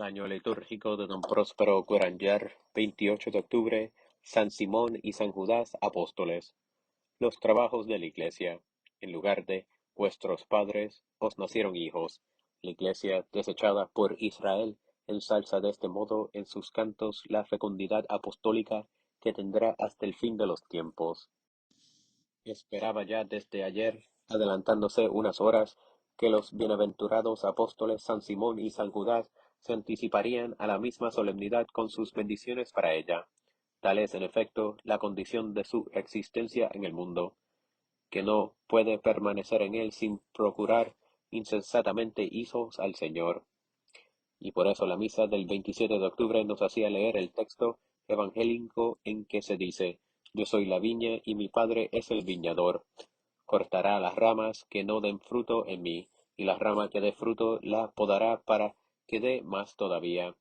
año litúrgico de don Próspero Curanjar, 28 de octubre, San Simón y San Judas apóstoles. Los trabajos de la Iglesia. En lugar de vuestros padres os nacieron hijos. La Iglesia, desechada por Israel, ensalza de este modo en sus cantos la fecundidad apostólica que tendrá hasta el fin de los tiempos. Esperaba ya desde ayer, adelantándose unas horas, que los bienaventurados apóstoles San Simón y San Judas se anticiparían a la misma solemnidad con sus bendiciones para ella. Tal es, en efecto, la condición de su existencia en el mundo, que no puede permanecer en él sin procurar insensatamente hijos al Señor. Y por eso la misa del 27 de octubre nos hacía leer el texto evangélico en que se dice: Yo soy la viña y mi Padre es el viñador. Cortará las ramas que no den fruto en mí, y la rama que dé fruto la podará para que dé más todavía.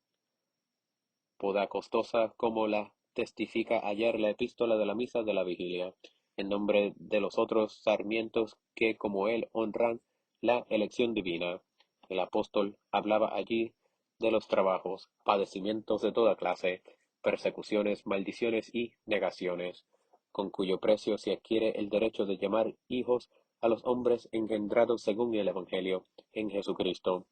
Poda costosa, como la testifica ayer la epístola de la misa de la vigilia, en nombre de los otros sarmientos que como él honran la elección divina. El apóstol hablaba allí de los trabajos, padecimientos de toda clase, persecuciones, maldiciones y negaciones, con cuyo precio se adquiere el derecho de llamar hijos a los hombres engendrados según el Evangelio, en Jesucristo.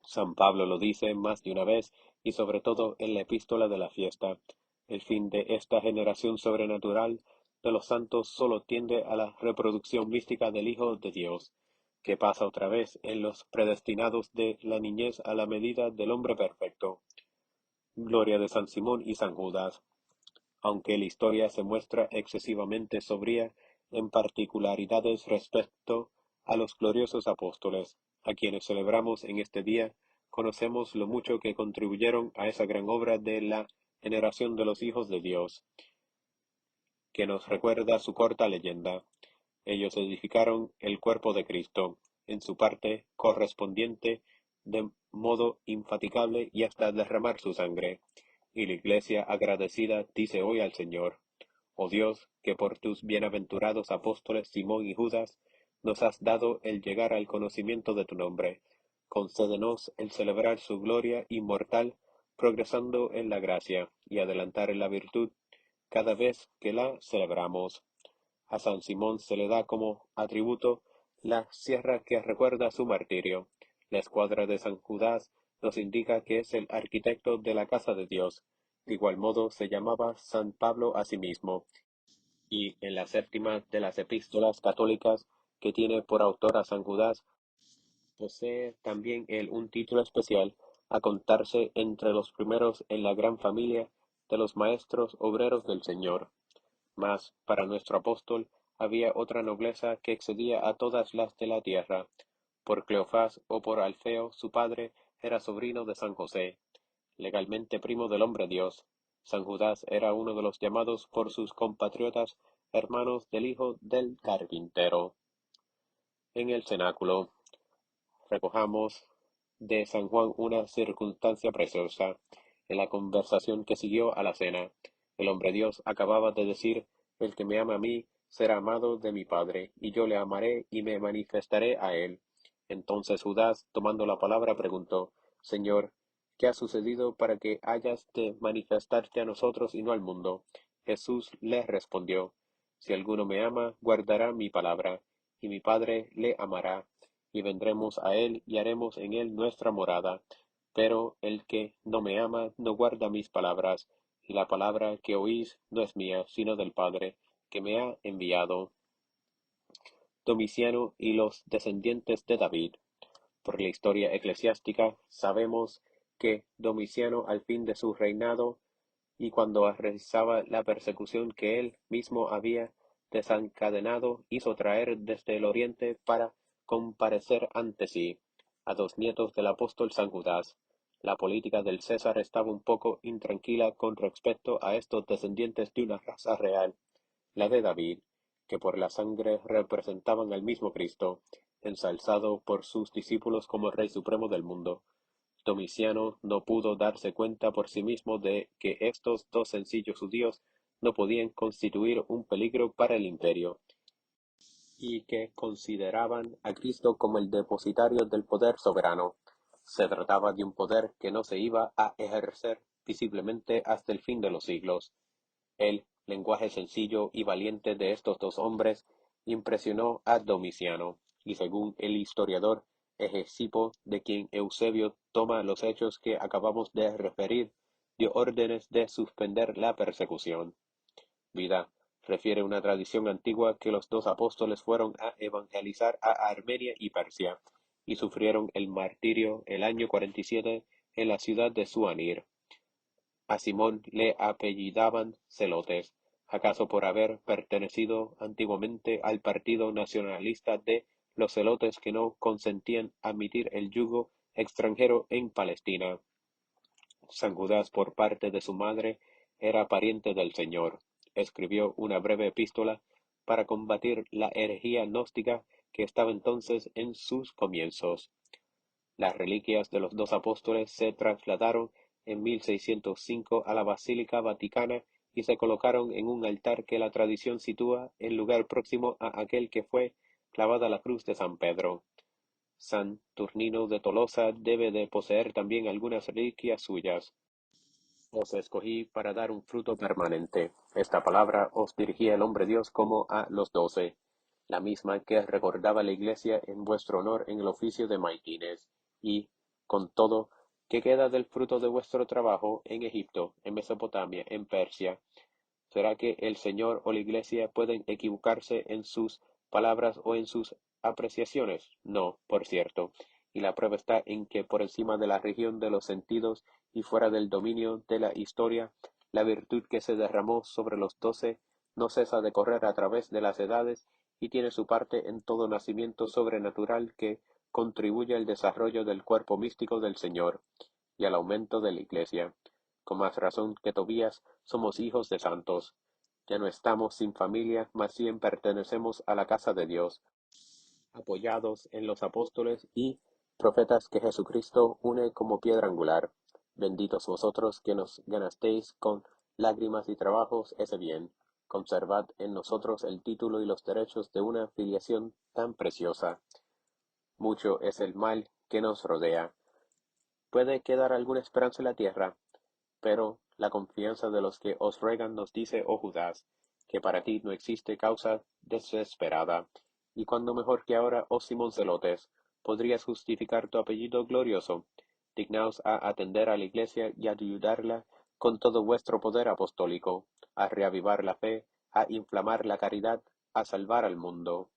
San Pablo lo dice más de una vez y sobre todo en la epístola de la fiesta. El fin de esta generación sobrenatural de los santos solo tiende a la reproducción mística del Hijo de Dios, que pasa otra vez en los predestinados de la niñez a la medida del hombre perfecto. Gloria de San Simón y San Judas. Aunque la historia se muestra excesivamente sobria en particularidades respecto a los gloriosos apóstoles, a quienes celebramos en este día, conocemos lo mucho que contribuyeron a esa gran obra de la generación de los hijos de Dios, que nos recuerda su corta leyenda. Ellos edificaron el cuerpo de Cristo, en su parte correspondiente, de modo infatigable y hasta derramar su sangre. Y la Iglesia agradecida dice hoy al Señor: Oh Dios, que por tus bienaventurados apóstoles Simón y Judas nos has dado el llegar al conocimiento de tu nombre, concédenos el celebrar su gloria inmortal, progresando en la gracia y adelantar en la virtud cada vez que la celebramos. A San Simón se le da como atributo la sierra que recuerda su martirio. La escuadra de San Judas nos indica que es el arquitecto de la casa de Dios. De igual modo se llamaba San Pablo a sí mismo, y en la séptima de las epístolas católicas, que tiene por autor a San Judas, posee también él un título especial, a contarse entre los primeros en la gran familia de los maestros obreros del Señor. Mas para nuestro apóstol había otra nobleza que excedía a todas las de la tierra. Por Cleofás o por Alfeo su padre era sobrino de San José, legalmente primo del hombre Dios. San Judas era uno de los llamados por sus compatriotas hermanos del hijo del carpintero. En el cenáculo recojamos de San Juan una circunstancia preciosa. En la conversación que siguió a la cena, el hombre Dios acababa de decir: El que me ama a mí será amado de mi Padre, y yo le amaré y me manifestaré a él. Entonces Judas, tomando la palabra, preguntó: Señor, ¿qué ha sucedido para que hayas de manifestarte a nosotros y no al mundo? Jesús le respondió: Si alguno me ama, guardará mi palabra, y mi Padre le amará, y vendremos a él y haremos en él nuestra morada. Pero el que no me ama no guarda mis palabras, y la palabra que oís no es mía, sino del Padre, que me ha enviado. Domiciano y los descendientes de David. Por la historia eclesiástica sabemos que Domiciano, al fin de su reinado, y cuando realizaba la persecución que él mismo había desencadenado, hizo traer desde el oriente para comparecer ante sí a dos nietos del apóstol San Judas. La política del César estaba un poco intranquila con respecto a estos descendientes de una raza real, la de David, que por la sangre representaban al mismo Cristo, ensalzado por sus discípulos como Rey Supremo del mundo. Domiciano no pudo darse cuenta por sí mismo de que estos dos sencillos judíos no podían constituir un peligro para el imperio, y que consideraban a Cristo como el depositario del poder soberano. Se trataba de un poder que no se iba a ejercer visiblemente hasta el fin de los siglos. El lenguaje sencillo y valiente de estos dos hombres impresionó a Domiciano, y según el historiador Hegesipo, de quien Eusebio toma los hechos que acabamos de referir, dio órdenes de suspender la persecución. Vida refiere una tradición antigua que los dos apóstoles fueron a evangelizar a Armenia y Persia, y sufrieron el martirio el año 47 en la ciudad de Suanir. A Simón le apellidaban Celotes, acaso por haber pertenecido antiguamente al partido nacionalista de los celotes que no consentían admitir el yugo extranjero en Palestina. San Judas, por parte de su madre, era pariente del Señor. Escribió una breve epístola para combatir la herejía gnóstica que estaba entonces en sus comienzos. Las reliquias de los dos apóstoles se trasladaron en 1605 a la Basílica Vaticana y se colocaron en un altar que la tradición sitúa en lugar próximo a aquel que fue clavada la cruz de San Pedro. San Turnino de Tolosa debe de poseer también algunas reliquias suyas. Os escogí para dar un fruto permanente. Esta palabra os dirigía el hombre Dios como a los 12, la misma que recordaba la Iglesia en vuestro honor en el oficio de maitines. Y, con todo, ¿qué queda del fruto de vuestro trabajo en Egipto, en Mesopotamia, en Persia? ¿Será que el Señor o la Iglesia pueden equivocarse en sus palabras o en sus apreciaciones? No, por cierto. Y la prueba está en que por encima de la región de los sentidos y fuera del dominio de la historia, la virtud que se derramó sobre los 12 no cesa de correr a través de las edades y tiene su parte en todo nacimiento sobrenatural que contribuye al desarrollo del cuerpo místico del Señor y al aumento de la Iglesia. Con más razón que Tobías, somos hijos de santos. Ya no estamos sin familia, mas bien pertenecemos a la casa de Dios, apoyados en los apóstoles y profetas que Jesucristo une como piedra angular. Benditos vosotros que nos ganasteis con lágrimas y trabajos ese bien. Conservad en nosotros el título y los derechos de una filiación tan preciosa. Mucho es el mal que nos rodea. Puede quedar alguna esperanza en la tierra, pero la confianza de los que os ruegan nos dice, oh Judas, que para ti no existe causa desesperada, y cuando mejor que ahora, oh Simón Celotes, podrías justificar tu apellido glorioso. Dignaos a atender a la Iglesia y a ayudarla con todo vuestro poder apostólico, a reavivar la fe, a inflamar la caridad, a salvar al mundo.